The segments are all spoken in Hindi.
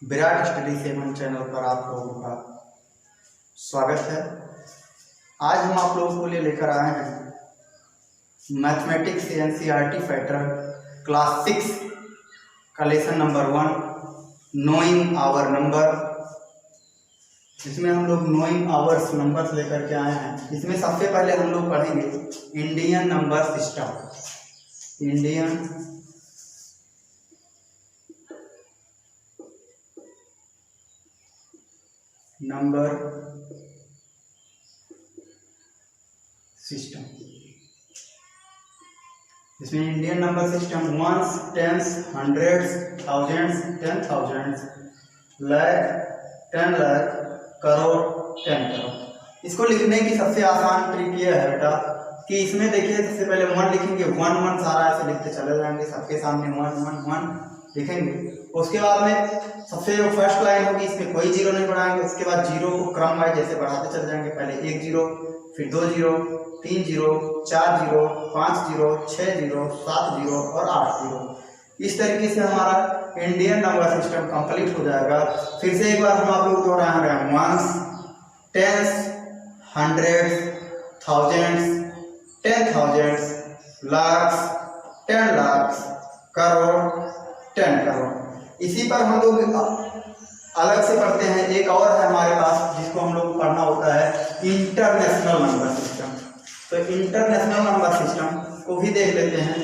विराट स्टडी 7 चैनल पर आप लोगों का स्वागत है। आज हम आप लोगों के लिए लेकर आए हैं मैथमेटिक्स एनसीईआरटी पैटर्न क्लास 6 का lesson number 1 knowing our number. इसमें हम लोग नोइंग आवर्स नंबर्स लेकर के आए हैं। इसमें सबसे पहले हम लोग पढ़ेंगे Indian number system. Indian number system. इसमें Indian number system ones, tens, hundreds, thousands, 10,000, lakh, 10 lakh, crore, 10 crore. इसको लिखने की सबसे आसान ट्रिक यह है बेटा कि इसमें देखिए सबसे पहले 1 लिखेंगे, 1 1 सारा ऐसे लिखते चले जाएंगे, सबके सामने 1 1 1 लिखेंगे। उसके बाद में सबसे जो फर्स्ट लाइन होगी इसमें कोई जीरो नहीं बढ़ाएंगे। उसके बाद जीरो को क्रम वाइज जैसे बढ़ाते चले जाएंगे, पहले 1 जीरो, फिर 2 zero, 3 zero, 4 zero, 5 zero, 6 zero, 7 zero और 8 जीरो। इस तरीके से हमारा इंडियन नंबर सिस्टम कंप्लीट हो जाएगा। फिर से एक बार हम आप लोग दोहराएंगे ones, tens, hundreds, thousands, 10,000, lakhs, 10 lakh, crore, 10 crore. इसी पर हम लोग अलग से पढ़ते हैं। एक और है हमारे पास जिसको हम लोग पढ़ना होता है इंटरनेशनल नंबर सिस्टम। तो इंटरनेशनल नंबर सिस्टम को भी देख लेते हैं।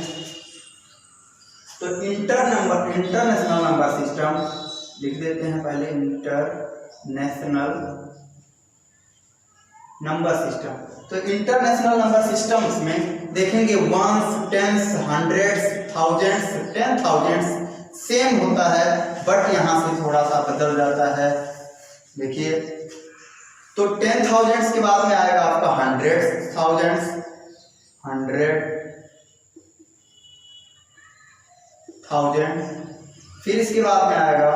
तो इंटरनेशनल नंबर सिस्टम लिख देते हैं पहले, इंटरनेशनल नंबर सिस्टम। तो इंटरनेशनल नंबर सिस्टम्स में देखेंगे ones, tens, hundreds, thousands, 10,000 same होता है, बट यहाँ से थोड़ा सा बदल जाता है। देखिए तो 10,000 के बाद में आएगा आपका हंड्रेड्स, थाउजेंड्स, 100,000, फिर इसके बाद में आएगा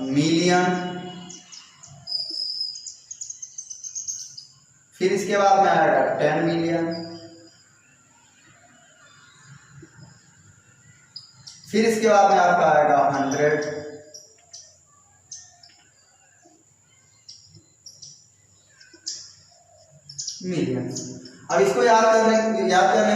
मिलियन, फिर इसके बाद में आएगा 10 मिलियन, फिर इसके बाद में आपका आएगा 100 मिलियन। अब इसको याद करने के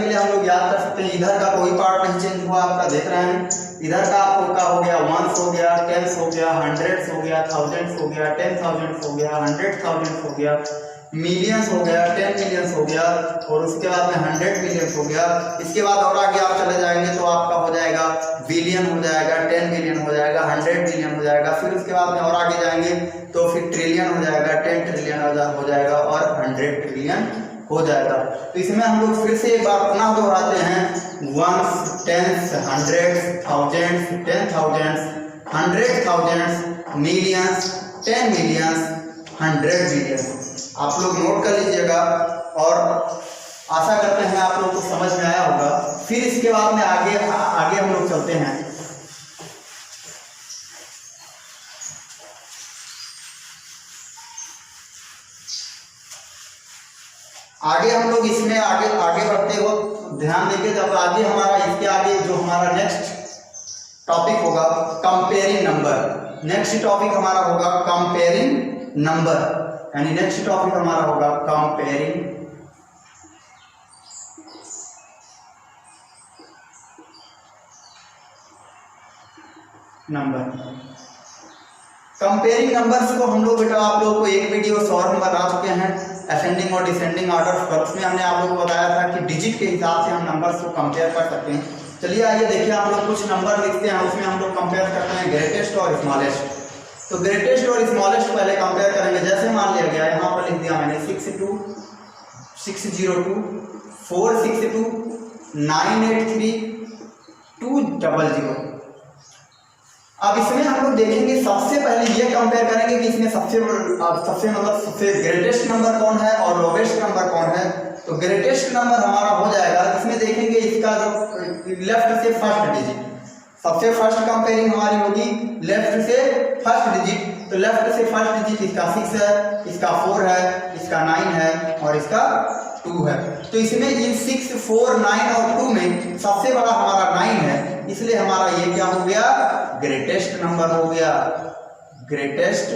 लिए हम लोग याद कर सकते हैं, इधर का कोई पार्ट नहीं चेंज हुआ आपका, देख रहे हैं। इधर का आपको का हो गया वंस हो गया, टेंस हो गया, हंड्रेड्स हो गया, थाउजेंड्स हो गया, 10,000 हो गया, 100,000 हो गया, मिलियंस हो गया, 10 मिलियंस हो गया, और उसके बाद में 100 मिलियंस हो गया। इसके बाद और आगे आप चले जाएंगे तो आपका हो जाएगा बिलियन हो जाएगा, 10 बिलियन हो जाएगा, 100 बिलियन हो जाएगा। फिर उसके बाद में और आगे जाएंगे तो फिर ट्रिलियन हो जाएगा, 10 ट्रिलियन हो जाएगा और 100 ट्रिलियन हो जाएगा। तो इसमें हम लोग फिर से एक बार पुनः दोहराते हैं ones, tens, hundreds, thousands, 10,000, 100,000, millions, 10 millions, 100 billion. आप लोग नोट कर लीजिएगा और आशा करते हैं आप लोग को समझ में आया होगा। फिर इसके बाद में आगे हम लोग चलते हैं। आगे हम लोग इसमें आगे बढ़ते हो ध्यान देके, जब आगे हमारा इसके आगे जो हमारा नेक्स्ट टॉपिक होगा कंपेयरिंग नंबर। नेक्स्ट टॉपिक हमारा होगा कंपेयरिंग नंबर, यानी नेक्स्ट टॉपिक हमारा होगा कंपेयरिंग नंबर। कंपेयरिंग नंबर्स को हम लोग बेटा आप लोगों को एक वीडियो शॉर्ट में बता चुके हैं, असेंडिंग और डिसेंडिंग ऑर्डर पर। उसमें हमने आप लोगों को बताया था कि डिजिट के हिसाब से हम नंबर्स को कंपेयर कर सकते हैं। चलिए आइए देखिए, हम लोग कुछ नंबर लिखते हैं, उसमें हम लोग कंपेयर करते हैं ग्रेटेस्ट और स्मॉलेस्ट। तो ग्रेटेस्ट और स्मॉलेस्ट पहले कंपेयर करेंगे। जैसे मान लिया गया, यहाँ पर लिख दिया मैंने 62, 602, 462, 983, 200। अब इसमें हम लोग देखेंगे, सबसे पहले ये कंपेयर करेंगे कि इसमें सबसे ग्रेटेस्ट नंबर कौन है और लोवेस्ट नंबर कौन है। तो ग्रेटेस्ट नंबर हमारा हो जाएगा, इसमें देखेंगे इसका जो लेफ्ट से फर्स्ट डिजिट, सबसे फर्स्ट कंपेयरिंग हमारी होगी लेफ्ट से फर्स्ट डिजिट। तो लेफ्ट से फर्स्ट डिजिट इसका 6 है, इसका 4 है, इसका 9 है और इसका 2 है। तो इसमें इन 6, 4, 9 और 2 में सबसे बड़ा हमारा 9 है, इसलिए हमारा ये क्या हो गया, ग्रेटेस्ट नंबर हो गया। Greatest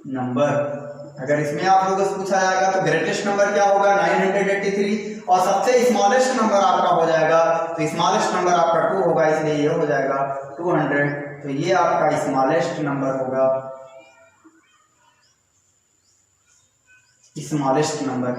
number. अगर इसमें आप लोगों से पूछा जाएगा तो ग्रेटेस्ट नंबर क्या होगा 983 और सबसे स्मॉलेस्ट नंबर आपका हो जाएगा, तो स्मॉलेस्ट नंबर आपका 2 होगा, इसलिए ये हो जाएगा 200। तो ये आपका स्मॉलेस्ट नंबर होगा, स्मॉलेस्ट नंबर।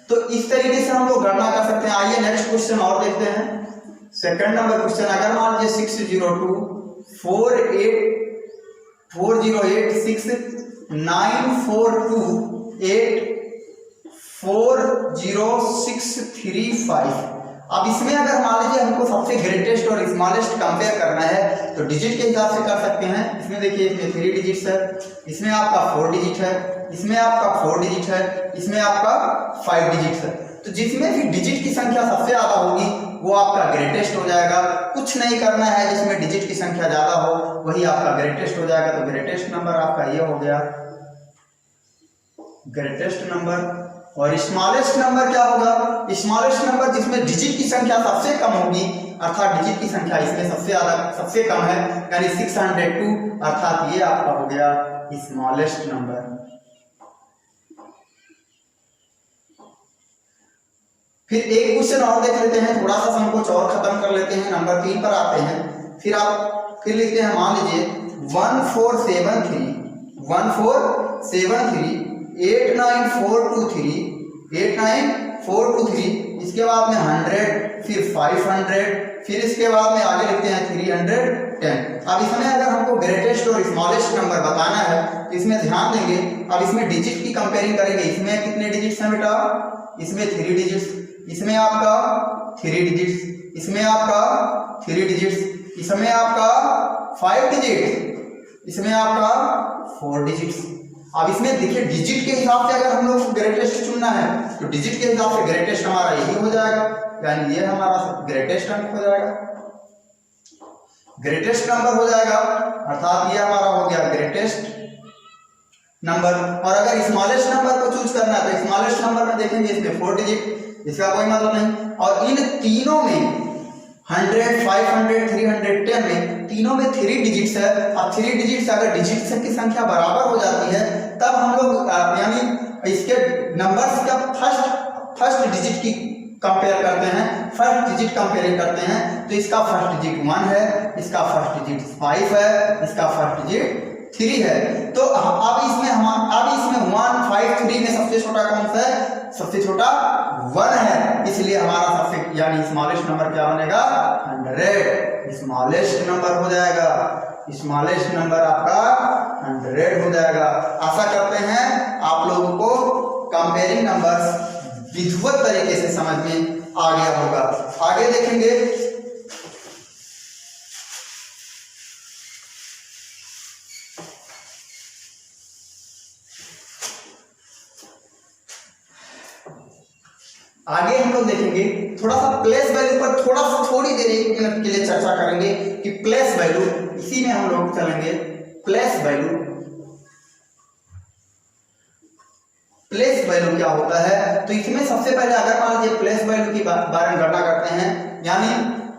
तो इस तरीके से हम लोग गणना कर सकते हैं। आइए नेक्स्ट क्वेश्चन और देखते हैं। सेकंड नंबर क्वेश्चन, अगर मान लीजिए 602468942840635। अब इसमें अगर मान लीजिए हमको सबसे ग्रेटेस्ट और स्मॉलेस्ट कंपेयर करना है तो डिजिट के हिसाब से कर सकते हैं। इसमें देखिए, इसमें 3 डिजिट्स है, इसमें आपका 4 डिजिट है, इसमें आपका 4 डिजिट है, इसमें आपका 5 डिजिट है। तो जिसमें भी डिजिट की संख्या सबसे ज्यादा होगी वो आपका ग्रेटेस्ट हो जाएगा। कुछ नहीं करना है, जिसमें डिजिट की संख्या ज्यादा हो वही आपका ग्रेटेस्ट हो जाएगा। तो ग्रेटेस्ट नंबर आपका ये हो गया ग्रेटेस्ट नंबर। और स्मॉलेस्ट नंबर क्या होगा? स्मॉलेस्ट नंबर जिसमें डिजिट की संख्या सबसे कम होगी, अर्थात डिजिट की संख्या इसमें सबसे कम है, यानी 602, अर्थात ये आपका हो गया स्मॉलेस्ट नंबर। फिर एक क्वेश्चन और देख लेते हैं, थोड़ा सा संकोच और खत्म कर लेते हैं, नंबर 3 पर आते हैं। फिर लिखते हैं, मान लीजिए 147389423, इसके बाद में 100, फिर 500, फिर इसके बाद में आगे लिखते हैं 310। अब इसमें अगर हमको ग्रेटेस्ट और स्मॉलेस्ट नंबर बताना है तो इसमें ध्यान देंगे। अब इसमें डिजिट की कंपेयरिंग करेंगे। इसमें कितने डिजिट्स हैं बेटा? इसमें 3 डिजिट्स, इसमें आपका 3 डिजिट्स, इसमें आपका 3 डिजिट्स, इसमें आपका 5 डिजिट्स, इसमें आपका 4 डिजिट्स। अब इसमें देखिए डिजिट के हिसाब से अगर हम लोग ग्रेटेस्ट चुनना है तो डिजिट के हिसाब से ग्रेटेस्ट हमारा यही हो जाएगा, यानी ये हमारा ग्रेटेस्ट अंक हो जाएगा, ग्रेटेस्ट नंबर हो जाएगा, अर्थात ये हमारा हो गया ग्रेटेस्ट नंबर। और अगर स्मॉलेस्ट नंबर को चूज करना है तो स्मॉलेस्ट नंबर में देखेंगे इसमें 4 डिजिट, इसका कोई मतलब नहीं। और इन तीनों में 100, 500, 310 में तीनों में 3 डिजिट्स है। अब 3 डिजिट्स अगर डिजिट्स की संख्या बराबर हो जाती है तब हम लोग यानी इसके नंबर्स का फर्स्ट डिजिट की कंपेयर करते हैं, फर्स्ट डिजिट कंपेयरिंग करते हैं। तो इसका फर्स्ट डिजिट 1 है, इसका फर्स्ट डिजिट 5 है, इसका फर्स्ट डिजिट 3 है। तो अब इसमें 1, 5, 3 में सबसे छोटा कौन सा है? सबसे छोटा 1 है, इसलिए हमारा सबसे यानी स्मॉलेस्ट नंबर क्या बनेगा? 100। स्मॉलेस्ट नंबर हो जाएगा, स्मॉलेस्ट नंबर आपका 100 हो जाएगा। आशा करते हैं आप लोगों को कंपेयरिंग नंबर्स विजुअल तरीके से समझ में आ गया होगा। आगे देखेंगे, आगे हम लोग देखेंगे थोड़ा सा प्लेस वैल्यू पर थोड़ी देर 1 मिनट के लिए चर्चा करेंगे कि प्लेस वैल्यू, इसी में हम लोग चलेंगे। प्लेस वैल्यू क्या होता है? तो इसमें सबसे पहले अगर मान लीजिए प्लेस वैल्यू की बारे में गणना करते हैं, यानी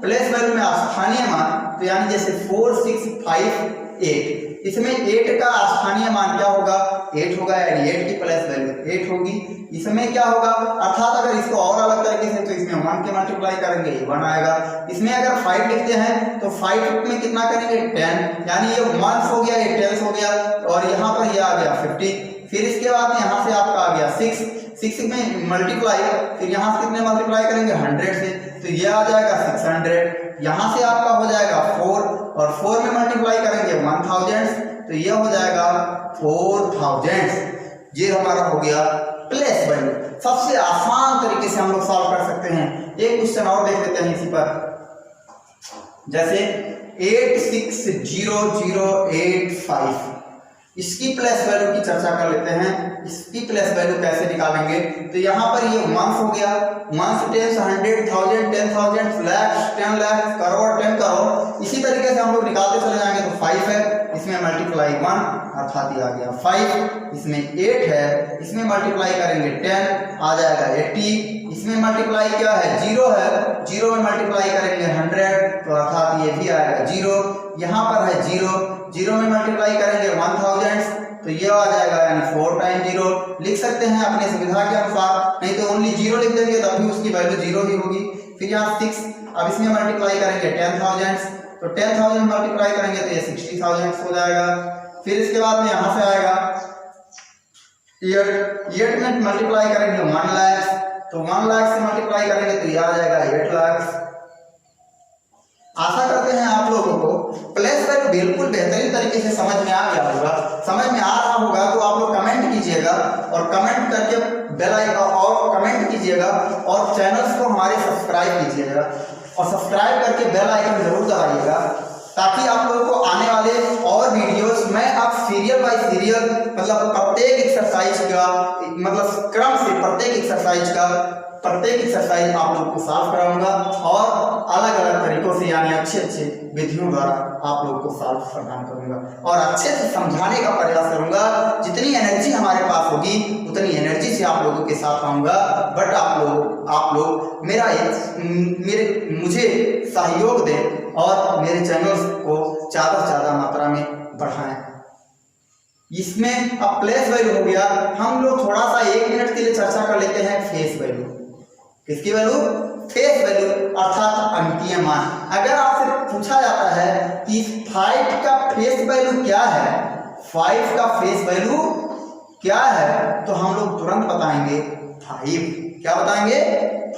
प्लेस वैल्यू में स्थानीय मान, तो यानी जैसे 4658, इसमें 8 का स्थानीय मान क्या होगा? 8 होगा, यानी 8 की प्लेस वैल्यू 8 होगी। इसमें क्या होगा? अर्थात अगर इसको और अलग तरीके से तो इसमें 1 के मल्टीप्लाई करेंगे 1 आएगा। इसमें अगर 5 लिखते हैं तो 5 में कितना करेंगे? 10, यानी ये 1 हो गया, ये 10 हो गया, और यहाँ पर ये आ गया 50। फिर इसके बाद यहाँ से आपका आ गया 6 में मल्टीप्लाई, फिर यहाँ से कितने मल्टीप्लाई करेंगे? 100 से, तो ये आ जाएगा 600। यहाँ से आपका हो जाएगा 4, और 4 में मल्टीप्लाई करेंगे 1000, तो ये हो जाएगा 4000। ये हमारा हो गया प्लेस वैल्यू। सबसे आसान तरीके से हम लोग सॉल्व कर सकते हैं। एक क्वेश्चन और देख लेते हैं इसी पर, जैसे 860085, इसकी प्लेस वैल्यू की चर्चा कर लेते हैं। इसकी प्लेस वैल्यू कैसे निकालेंगे? तो यहाँ पर ये 1 हो गया, 1 10 100 1000 10,000 लाख 10 लाख करोड़ 10 करोड़, इसी तरीके से हम लोग निकालते चले जाएंगे। तो 5 है, इसमें मल्टीप्लाई 1, अर्थात ये आ गया 5। इसमें 8 है, इसमें मल्टीप्लाई करेंगे 10, आ जाएगा 80। इसमें मल्टीप्लाई क्या है? 0 है, 0 में मल्टीप्लाई करेंगे 100, तो अर्थात ये भी आएगा 0। यहाँ पर है 0, 0 में मल्टीप्लाई करेंगे 1000 तो ये आ जाएगा, यानी 4 टाइम 0 लिख सकते हैं अपने सुविधा के अनुसार, नहीं तो ओनली 0 लिख देंगे तब भी उसकी वैल्यू 0 ही होगी। फिर यहाँ 6, अब इसमें मल्टीप्लाई करेंगे 10,000 तो 10,000 मल्टीप्लाई करेंगे तो ये 60,000 हो जाएगा। फिर इसके बाद में यहाँ से आएगा 8 में मल्टीप्लाई करेंगे 1 लाख तो 1 लाख से मल्टीप्लाई करेंगे तो ये आ जाएगा 8 लाख। आशा करते हैं आप लोगों को प्लेस वैल्यू बिल्कुल बेहतरीन तरीके से समझ में आ गया होगा। समझ में आ रहा होगा तो आप लोग कमेंट कीजिएगा और कमेंट करके बेल आइकन और कमेंट कीजिएगा और चैनल्स को हमारे सब्सक्राइब कीजिएगा और सब्सक्राइब करके बेल आइकन जरूर दबाइएगा ताकि आप लोगों को आने वाले और वीडियोस में आप सीरियल बाय सीरियल मतलब प्रत्येक एक्सरसाइज का मतलब क्रम से प्रत्येक एक्सरसाइज आप लोगों को सॉल्व कराऊंगा और अलग अलग तरीकों से यानी अच्छे विधियों द्वारा आप लोगों को सॉल्व प्रदान करूंगा और अच्छे से समझाने का प्रयास करूंगा। जितनी एनर्जी हमारे पास होगी उतनी एनर्जी से आप लोगों के साथ आऊंगा। बट आप लोग मुझे सहयोग दें और मेरे चैनल्स को ज़्यादा से ज़्यादा मात्रा में बढ़ाएं। इसमें अब प्लेस वैल्यू हो गया, हम लोग थोड़ा सा 1 मिनट के लिए चर्चा कर लेते हैं फेस वैल्यू। किसकी वैल्यू? फेस वैल्यू अर्थात अंकीय मान। अगर आपसे पूछा जाता है कि 5 का फेस वैल्यू क्या है, 5 का फेस वैल्यू क्या है, तो हम लोग तुरंत बताएंगे 5। क्या बताएंगे?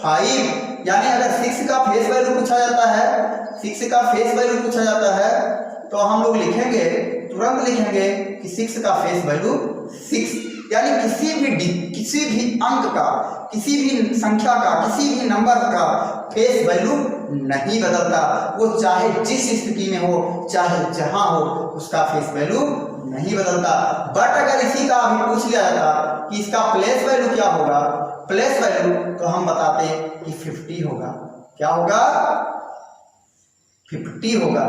5। यानी अगर 6 का फेस वैल्यू पूछा जाता है, 6 का फेस वैल्यू पूछा जाता है तो हम लोग लिखेंगे, तुरंत लिखेंगे कि 6 का फेस वैल्यू 6। यानी किसी भी अंक का, किसी भी संख्या का, किसी भी नंबर का फेस वैल्यू नहीं बदलता। वो चाहे जिस स्थिति में हो, चाहे जहां हो, उसका फेस वैल्यू नहीं बदलता। बट अगर इसी का अभी पूछ लिया जाता कि इसका प्लेस वैल्यू क्या होगा, प्लेस वैल्यू, तो हम बताते कि 50 होगा। क्या होगा? 50 होगा।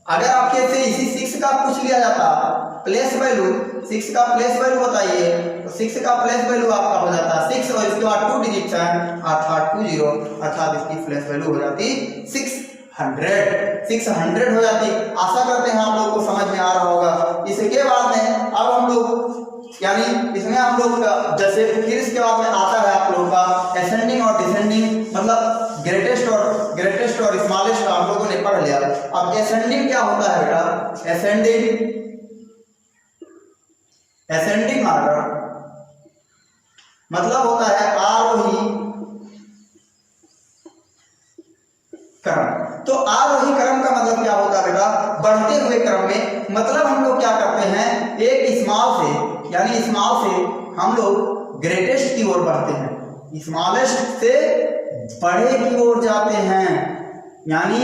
अगर आपके से इसी 6 का पूछ लिया जाता प्लेस वैल्यू, 6 का प्लेस वैल्यू बताइए, तो 6 का प्लेस वैल्यू आपका हो जाता 6 और इसके बाद 2 डिजिट अर्थात 20 अर्थात इसकी प्लेस वैल्यू हो जाती 600 हो जाती। आशा करते हैं आप लोगों को समझ में आ रहा होगा। इसके बाद में अब हम लोग यानी इसमें हम लोग जैसे फिर इसके बाद में आता है आप लोगों का असेंडिंग और डिसेंडिंग, मतलब ग्रेटेस्ट और स्मॉलेस्ट हम लोगों ने पढ़ लिया। अब असेंडिंग क्या होता है बेटा? असेंडिंग ऑर्डर मतलब होता है आरोही क्रम। तो आरोही क्रम का मतलब क्या होता है बेटा? बढ़ते हुए क्रम में, मतलब हम लोग क्या करते हैं, एक स्मॉल से यानी स्मॉल से हम लोग ग्रेटेस्ट की ओर बढ़ते हैं, स्मॉलेस्ट से बड़े की ओर जाते हैं। यानी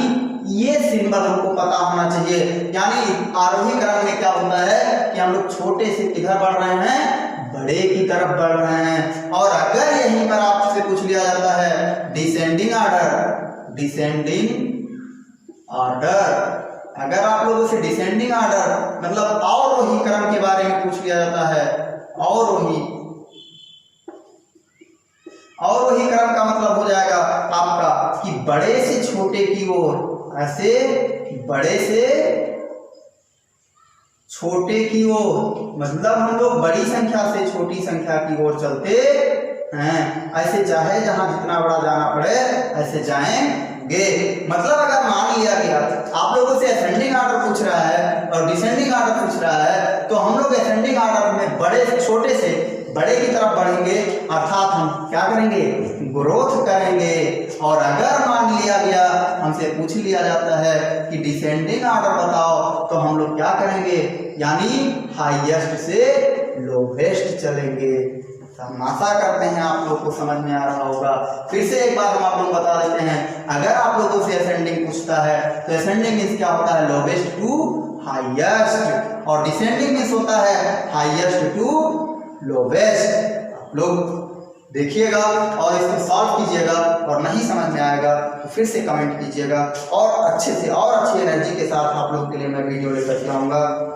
ये सिंबल हमको पता होना चाहिए। यानी आरोही क्रम में क्या होता है कि हम लोग छोटे से किधर बढ़ रहे हैं, बड़े की तरफ बढ़ रहे हैं। और अगर यहीं पर आपसे पूछ लिया जाता है डिसेंडिंग ऑर्डर, अगर आप लोगों से डिसेंडिंग ऑर्डर मतलब अवरोही क्रम के बारे में पूछ लिया जाता है, अवरोही क्रम का मतलब हो जाएगा आपका कि बड़े से छोटे की ओर, ऐसे बड़े से छोटे की ओर, मतलब हम लोग बड़ी संख्या से छोटी संख्या की ओर चलते हैं। ऐसे चाहे जहां जितना बड़ा जाना पड़े ऐसे जाएंगे। मतलब अगर मान लिया गया आप लोगों से असेंडिंग ऑर्डर पूछ रहा है और डिसेंडिंग ऑर्डर पूछ रहा है, तो हम लोग असेंडिंग ऑर्डर में बड़े से छोटे से बड़े की तरफ बढ़ेंगे, अर्थात हम क्या करेंगे, ग्रोथ करेंगे। और अगर मान लिया गया हमसे पूछ लिया जाता है कि डिसेंडिंग ऑर्डर बताओ, तो हम लोग क्या करेंगे, यानी हाईएस्ट से लोवेस्ट चलेंगे। आशा करते हैं आप लोग को समझ में आ रहा होगा। फिर से एक बार हम आप लोग बता देते हैं, अगर आप लोगों से असेंडिंग पूछता है तो असेंडिंग मींस क्या होता है, लोवेस्ट टू हाईएस्ट, और डिसेंडिंग मींस होता है हाईएस्ट टू लोवेस्ट। आप लोग देखिएगा और इसको सॉल्व कीजिएगा, और नहीं समझ में आएगा तो फिर से कमेंट कीजिएगा, और अच्छे से और अच्छी एनर्जी के साथ आप लोग के लिए मैं वीडियो लेकर आऊंगा।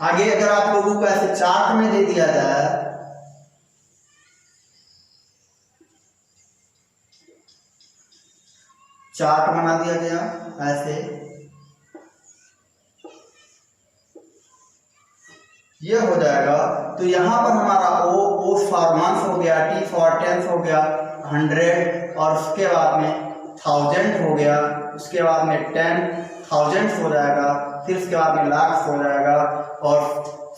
आगे अगर आप लोगों को ऐसे चार्ट में दे दिया जाए, चार्ट बना दिया गया ऐसे, ये हो जाएगा, तो यहाँ पर हमारा ओ फॉर मंथ हो गया, टी फॉर टेंस हो गया, 100 और उसके बाद में 1000 हो गया, उसके बाद में 10,000 हो जाएगा, फिर उसके बाद में लाख हो जाएगा। और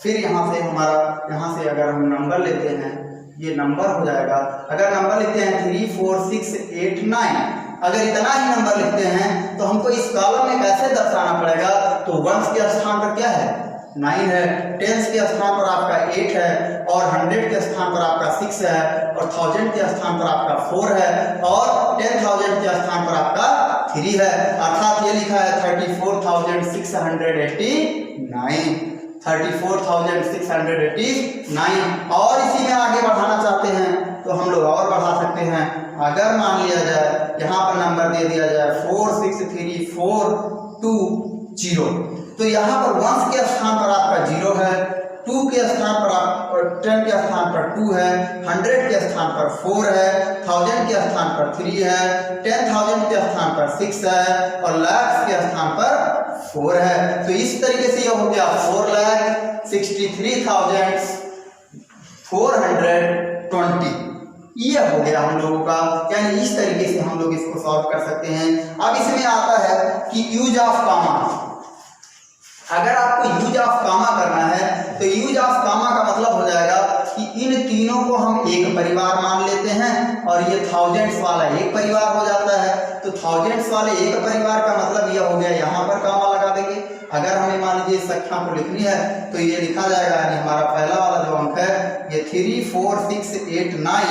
फिर यहाँ से हमारा, यहाँ से अगर हम नंबर लेते हैं, ये नंबर हो जाएगा। अगर नंबर लिखते हैं 3, 4, 6, 8, 9, अगर इतना ही नंबर लिखते हैं तो हमको इस कॉलम में कैसे दर्शाना पड़ेगा, तो वंस के स्थान पर क्या है 9 है, टेंस के स्थान पर आपका 8 है, और 100 के स्थान पर आपका 6 है, और 1000 के स्थान पर आपका 4 है, और 10,000 के स्थान पर आपका 3 है। अर्थात ये लिखा है 34,689, 34,689। और इसी में आगे बढ़ाना चाहते हैं तो हम लोग और बढ़ा सकते हैं। अगर मान लिया जाए यहाँ पर नंबर दे दिया जाए 463,420, तो यहाँ पर वंस के स्थान पर आपका 0 है, 2 के स्थान पर आप 10 के स्थान पर 2 है, 100 के स्थान पर 4 है, 1000 के स्थान पर 3 है, 10,000 के स्थान पर 6 है, और लाख के स्थान पर 4 है। तो इस तरीके से ये हो गया 4,63,420, ये हो गया हम लोगों का। यानी इस तरीके से हम लोग इसको सॉल्व कर सकते हैं। अब इसमें आता है कि यूज ऑफ कामा। अगर आपको यूज ऑफ कामा करना है तो यूज ऑफ कामा का मतलब हो जाएगा कि इन तीनों को हम एक परिवार मान लेते हैं, और ये थाउजेंड्स वाला एक परिवार हो जाता है। तो थाउजेंड्स वाले एक परिवार का मतलब ये हो गया, यहाँ पर कामा लगा देंगे। अगर हमें मान लीजिए इस संख्या को लिखनी है तो ये लिखा जाएगा, यानी हमारा पहला वाला जो अंक है ये 3, 4, 6, 8, 9।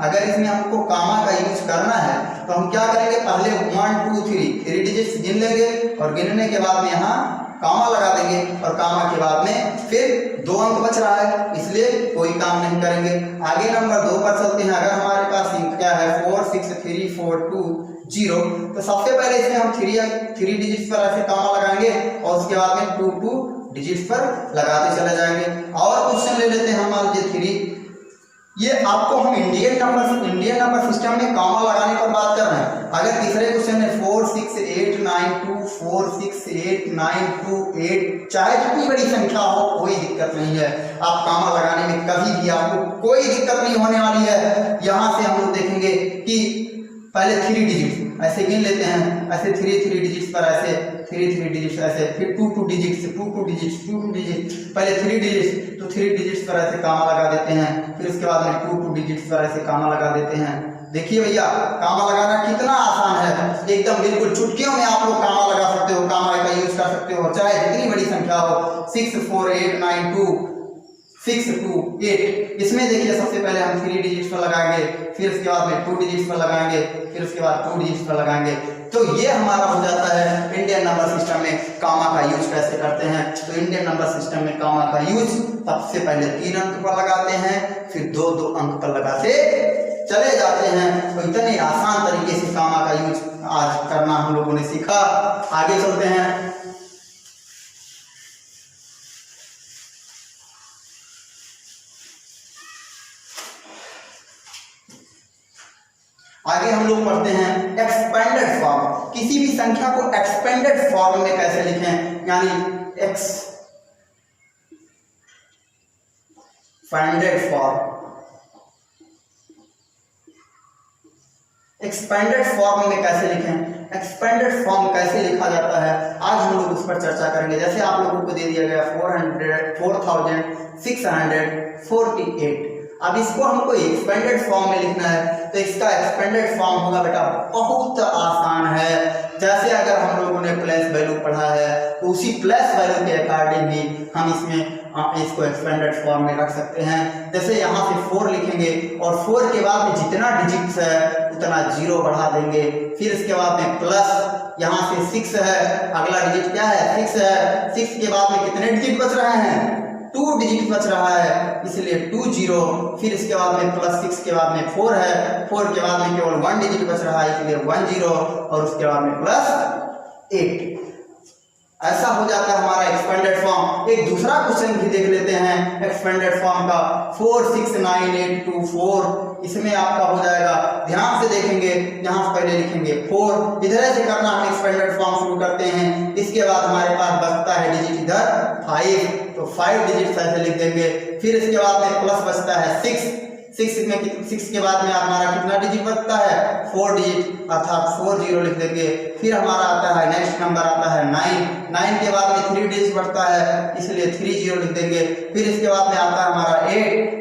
अगर इसमें हमको कामा का यूज करना है तो हम क्या करेंगे, पहले 1, 2, 3 डिजिट्स गिन लेंगे, और गिनने के बाद में यहाँ कामा लगा देंगे, और कामा के बाद में फिर 2 अंक बच रहा है, इसलिए कोई काम नहीं करेंगे। आगे नंबर 2 पर चलते हैं। अगर हमारे पास क्या है 463,420, तो सबसे पहले इसमें हम 3 डिजिट्स पर ऐसे कामा लगाएंगे, और उसके बाद में 2 डिजिट्स पर लगाते चले जाएंगे। और क्वेश्चन ले लेते हैं, मान लीजिए 3, ये आपको हम इंडियन नंबर सिस्टम में कामा लगाने पर बात कर रहे हैं। अगर तीसरे क्वेश्चन में 46892468928, चाहे जितनी बड़ी संख्या हो कोई दिक्कत नहीं है, आप कामा लगाने में कभी भी आपको कोई दिक्कत नहीं होने वाली है। यहाँ से हम लोग देखेंगे कि पहले 3 डिजिट ऐसे गिन लेते हैं, ऐसे 3 डिजिट्स पर ऐसे 3 डिजिट्स ऐसे, फिर 2 डिजिट्स, 2 डिजिट्स, पहले 3 डिजिट्स, तो 3 डिजिट्स पर ऐसे कामा लगा देते हैं, फिर उसके बाद में 2 डिजिट्स पर ऐसे कामा लगा देते हैं। देखिए भैया, कामा लगाना कितना आसान है, एकदम बिल्कुल चुटकियों में आप लोग कामा लगा सकते हो, कामा का यूज कर सकते हो, चाहे जितनी बड़ी संख्या हो, 6, 4, 8, 9, 2, 6, 2, 8। इसमें देखिए सबसे पहले हम 3 डिजिट्स पर लगाएंगे, फिर उसके बाद में 2 डिजिट्स पर लगाएंगे, फिर उसके बाद 2 डिजिट्स पर लगाएंगे। तो ये हमारा हो जाता है इंडियन नंबर सिस्टम में कामा का यूज कैसे करते हैं। तो इंडियन नंबर सिस्टम में कामा का यूज सबसे पहले 3 अंक पर लगाते हैं, फिर 2 अंक पर लगाते चले जाते हैं। तो इतने आसान तरीके से कामा का यूज आज करना हम लोगों ने सीखा। आगे चलते हैं। आगे हम लोग पढ़ते हैं एक्सपेंडेड फॉर्म। किसी भी संख्या को एक्सपेंडेड फॉर्म में कैसे लिखें, यानी एक्सपेंडेड फॉर्म, एक्सपेंडेड फॉर्म में कैसे लिखें, एक्सपेंडेड फॉर्म कैसे लिखा जाता है, आज हम लोग उस पर चर्चा करेंगे। जैसे आप लोगों को दे दिया गया 4,648। अब इसको हमको एक्सपेंडेड फॉर्म में लिखना है, तो इसका एक्सपेंडेड फॉर्म होगा बेटा बहुत आसान है। जैसे अगर हम लोगों ने प्लस वैल्यू पढ़ा है तो उसी प्लस वैल्यू के अकॉर्डिंग ही हम इसको एक्सपेंडेड फॉर्म में रख सकते हैं। जैसे यहाँ से 4 लिखेंगे, और 4 के बाद में जितना डिजिट्स है उतना 0 बढ़ा देंगे, फिर इसके बाद में प्लस, यहाँ से 6 है, अगला डिजिट क्या है 6 है, 6 के बाद में कितने डिजिट बच रहे हैं 2 डिजिट बच रहा है, इसलिए 2 0, फिर इसके बाद में प्लस 6 के बाद में 4 है, 4 के बाद में केवल 1 डिजिट बच रहा है, इसलिए 1 0, और उसके बाद में प्लस 8। ऐसा हो जाता है हमारा एक्सपेंडेड फॉर्म। एक दूसरा क्वेश्चन भी देख लेते हैं एक्सपेंडेड फॉर्म का, 46984। इसमें आपका हो जाएगा, ध्यान से देखेंगे, यहाँ से पहले लिखेंगे 4, इधर से करना हम एक्सपेंडेड फॉर्म शुरू करते हैं। इसके बाद हमारे पास बचता है डिजिट इधर 5, तो 5 डिजिट ऐसे लिख देंगे। फिर इसके बाद में प्लस बचता है 6 के बाद में हमारा कितना डिजिट बचता है 4 डिजिट, अर्थात 40 लिख देंगे। फिर हमारा आता है नेक्स्ट नंबर आता है 9 के बाद में 3 डिजिट बढ़ता है, इसलिए 30 लिख देंगे। फिर इसके बाद में आता है हमारा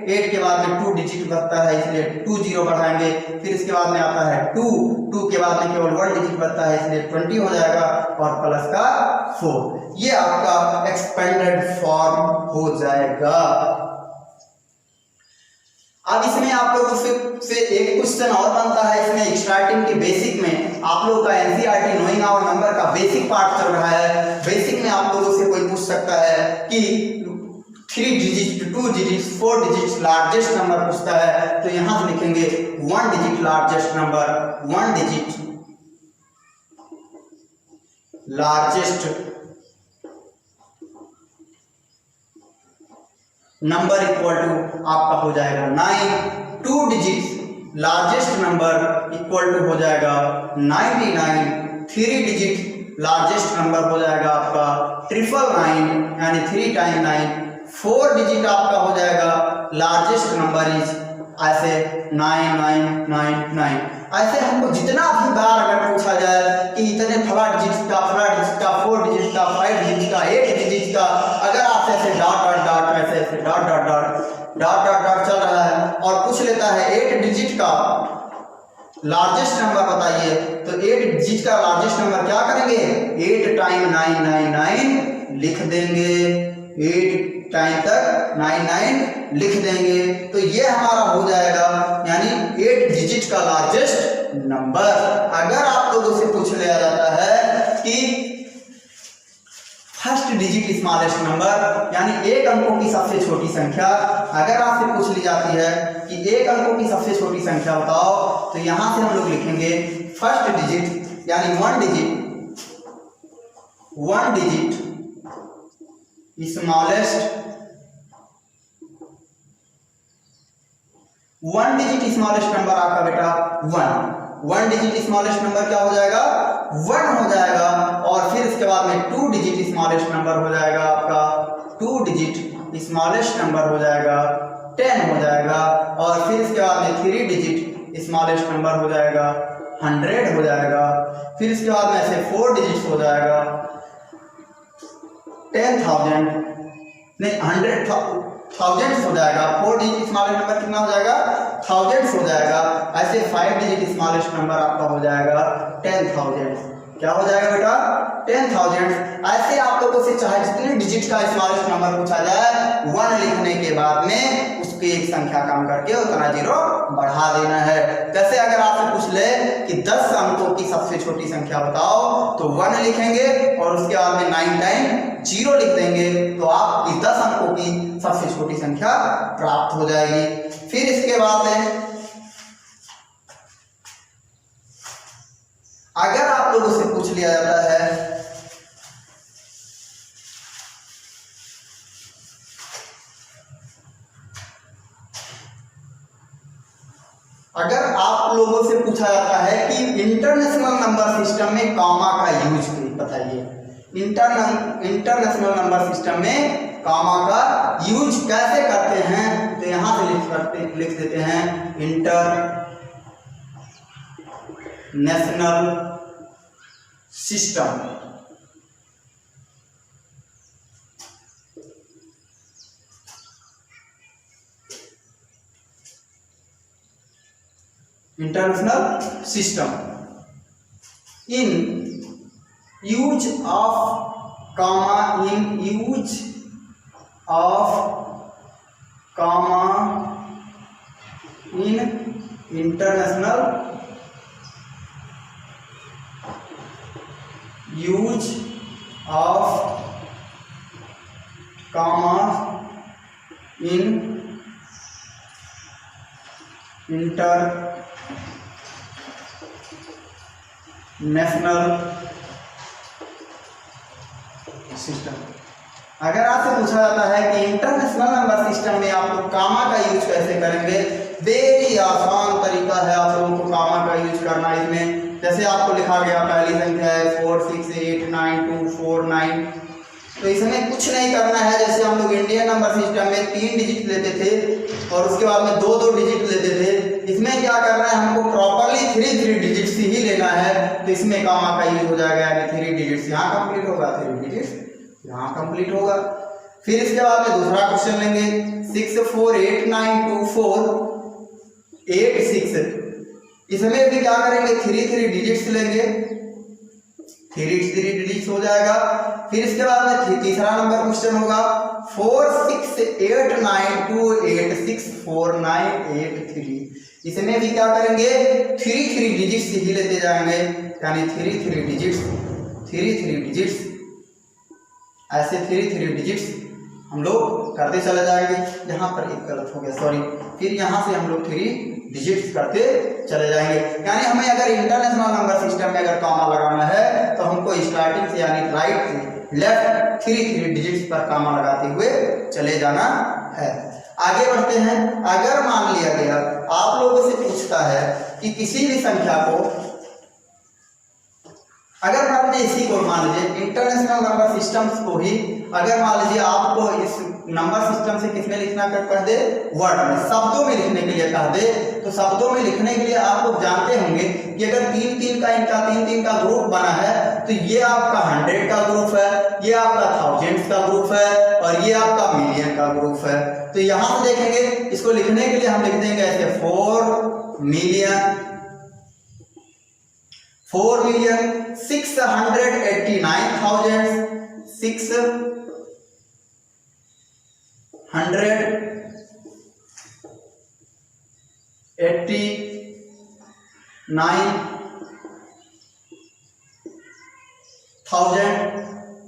8 के बाद में 2 डिजिट बढ़ता है, इसलिए 20 बढ़ाएंगे। फिर इसके बाद में आता है 2 के बाद में केवल 1 डिजिट बढ़ता है, इसलिए 20 हो जाएगा, और प्लस का 4। ये आपका एक्सपेंडेड फॉर्म हो जाएगा। अब इसमें आप लोगों से एक क्वेश्चन और बनता है। इसमें स्टार्टिंग के बेसिक में आप लोगों का एनसीईआरटी नोइंग आवर नंबर का बेसिक पार्ट चल रहा है। बेसिक में आप लोगों से कोई पूछ सकता है कि 3 digit 2 digit 4 digit largest number पूछता है, तो यहां से लिखेंगे 1 digit largest number, 1 digit largest number equal to आपका हो जाएगा 9। 2 digit largest number equal to हो जाएगा 99। 3 डिजिट लार्जेस्ट नंबर हो जाएगा आपका 999, यानी 3 टाइम 9। 4 डिजिट आपका हो जाएगा लार्जेस्ट नंबर इज ऐसे 9999। ऐसे हमको जितना भी बार अगर पूछा जाए कि इतने फला डिजिट का 4 डिजिट का 5 डिजिट का 8 डिजिट का, अगर आप ऐसे डॉट ऐसे डॉट चल रहा है और पूछ लेता है 8 डिजिट का लार्जेस्ट नंबर बताइए, तो 8 डिजिट का लार्जेस्ट नंबर क्या करेंगे 8 टाइम 999 लिख देंगे, 8 टाइम तक 99 लिख देंगे। तो ये हमारा हो जाएगा यानी 8 डिजिट का लार्जेस्ट नंबर। अगर आप लोगों से पूछ लिया जाता है कि फर्स्ट डिजिट स्मॉलेस्ट नंबर, यानी एक अंकों की सबसे छोटी संख्या, अगर आपसे पूछ ली जाती है कि एक अंकों की सबसे छोटी संख्या बताओ, तो यहां से हम लोग लिखेंगे फर्स्ट डिजिट यानी 1 digit smallest 1 digit smallest number आपका बेटा 1 डिजिट स्मॉलेस्ट नंबर क्या हो जाएगा 1 हो जाएगा। और फिर इसके बाद में 2 डिजिट स्मॉलेस्ट नंबर हो जाएगा आपका 2 डिजिट स्मॉलेस्ट नंबर हो जाएगा 10 हो जाएगा। और फिर इसके बाद में 3 डिजिट स्मॉलेस्ट नंबर हो जाएगा 100 हो जाएगा। फिर इसके बाद में ऐसे 4 डिजिट हो जाएगा 10,000 नहीं 100,000 हो जाएगा। 4 डिजिट स्मॉलेस्ट नंबर कितना हो जाएगा 1000 हो जाएगा। ऐसे 5 डिजिट स्मॉलेस्ट नंबर आपका हो जाएगा 10,000। क्या हो जाएगा बेटा 10,000। ऐसे आप लोगों से चाहे जितने डिजिट का स्मॉलेस्ट नंबर पूछा जाए 1 लिखने के बाद में उसकी एक संख्या कम करके उतना 0 बढ़ा देना है। जैसे अगर आपसे पूछ ले कि 10 अंकों की सबसे छोटी संख्या बताओ, तो 1 लिखेंगे और उसके बाद में 9 टाइम 0 लिख देंगे, तो आपकी 10 अंकों की सबसे छोटी संख्या प्राप्त हो जाएगी। फिर इसके बाद में अगर आप लोगों से पूछ लिया जाता है कि इंटरनेशनल नंबर सिस्टम में कॉमा का यूज बताइए, इंटरनेशनल नंबर सिस्टम में कॉमा का यूज कैसे करते हैं, तो यहां से लिख देते हैं international system. International system in use of comma in international use of comma in international system. अगर आपसे पूछा जाता है कि इंटरनेशनल नंबर सिस्टम में आप लोग कामा का यूज कैसे करेंगे, वेरी आसान तरीका है आप लोगों को कामा का यूज करना। इसमें जैसे आपको लिखा गया पहली संख्या है 4 6 8 9 2 4 9, तो इसमें कुछ नहीं करना है। जैसे हम लोग इंडियन नंबर सिस्टम में 3 डिजिट लेते थे और उसके बाद में 2 डिजिट लेते थे, इसमें क्या करना है हमको प्रॉपरली 3 डिजिट्स ही लेना है। तो इसमें कामा का यूज हो जाएगा कि 3 डिजिट्स यहाँ कंप्लीट होगा, 3 डिजिट्स यहाँ कंप्लीट होगा। फिर इसके बाद में दूसरा क्वेश्चन लेंगे 6 4 8 9 2 4 8 6, इसमें भी क्या करेंगे 3 डिजिट्स लेंगे, 3 डिजिट्स हो जाएगा। फिर इसके बाद में तीसरा नंबर क्वेश्चन होगा 4 6 8 9 2 8 6 4 9 8 3, इसमें भी क्या करेंगे 3 डिजिट्स ही लेते जाएंगे, यानी 3 डिजिट्स ऐसे 3 डिजिट्स हम लोग करते चले जाएंगे। यहाँ पर एक गलत हो गया, सॉरी। फिर यहाँ से हम लोग 3 डिजिट्स करते चले जाएंगे। यानी हमें अगर इंटरनेशनल नंबर सिस्टम में अगर कामा लगाना है तो हमको स्टार्टिंग से यानी राइट से लेफ्ट 3 डिजिट्स पर कामा लगाते हुए चले जाना है। आगे बढ़ते हैं। अगर मान लिया गया आप लोगों से पूछता है कि किसी भी संख्या को, अगर मान लीजिए इसी को मान लीजिए इंटरनेशनल नंबर सिस्टम्स को ही अगर मान लीजिए आपको इस नंबर सिस्टम से किसमें लिखना कह दे, वर्ड में, शब्दों में लिखने के लिए कह दे, तो शब्दों में लिखने के लिए आप लोग जानते होंगे कि अगर 3 का ग्रुप बना है तो ये आपका 100 का ग्रुप है, ये आपका थाउजेंड्स का ग्रुप है और ये आपका मिलियन का ग्रुप है। तो यहां से देखेंगे इसको लिखने के लिए हम लिख देंगे ऐसे 4 मिलियन 689,000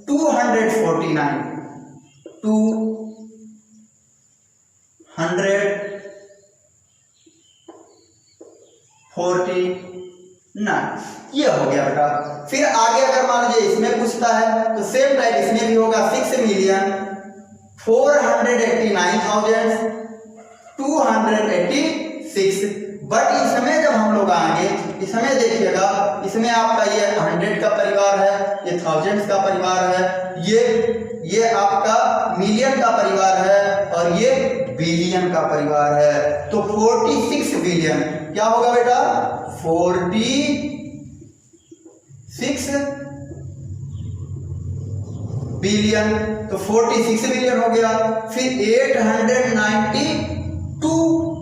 249 ये हो गया बेटा। फिर आगे अगर मान लीजिए इसमें पूछता है तो सेम टाइप इसमें भी होगा 6,489,286। बट इसमें जब हम लोग आएंगे, इसमें देखिएगा इसमें आपका ये 100 का परिवार है, ये थाउजेंड्स का परिवार है, ये आपका मिलियन का परिवार है और ये बिलियन का परिवार है। तो 46 बिलियन क्या होगा बेटा, 46 बिलियन, तो 46 बिलियन हो गया। फिर 892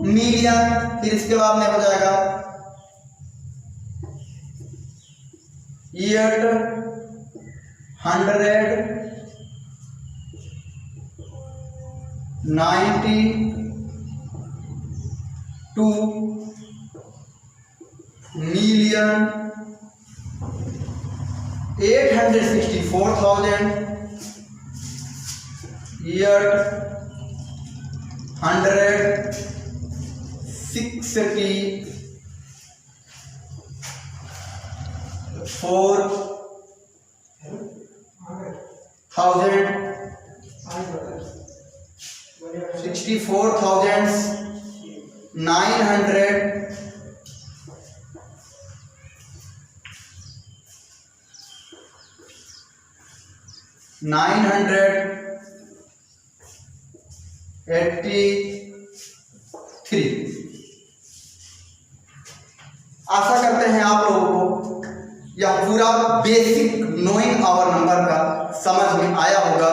मिलियन, फिर इसके बाद में हो जाएगा 892 मिलियन 864,000 983। आशा करते हैं आप लोगों को यह पूरा बेसिक नोइंग आवर नंबर का समझ में आया होगा।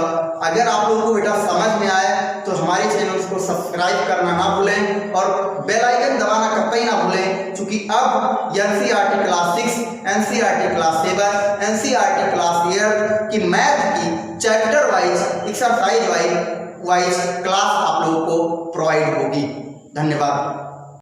अगर आप लोगों को बेटा समझ में आया तो हमारे चैनल को सब्सक्राइब करना ना भूलें और बेल आइकन दबाना कतई ना भूलें, क्योंकि अब NCERT class 6, NCERT class 7, NCERT class 8 की मैथ की chapter wise, exercise wise class आप लोगों को प्रोवाइड होगी। धन्यवाद।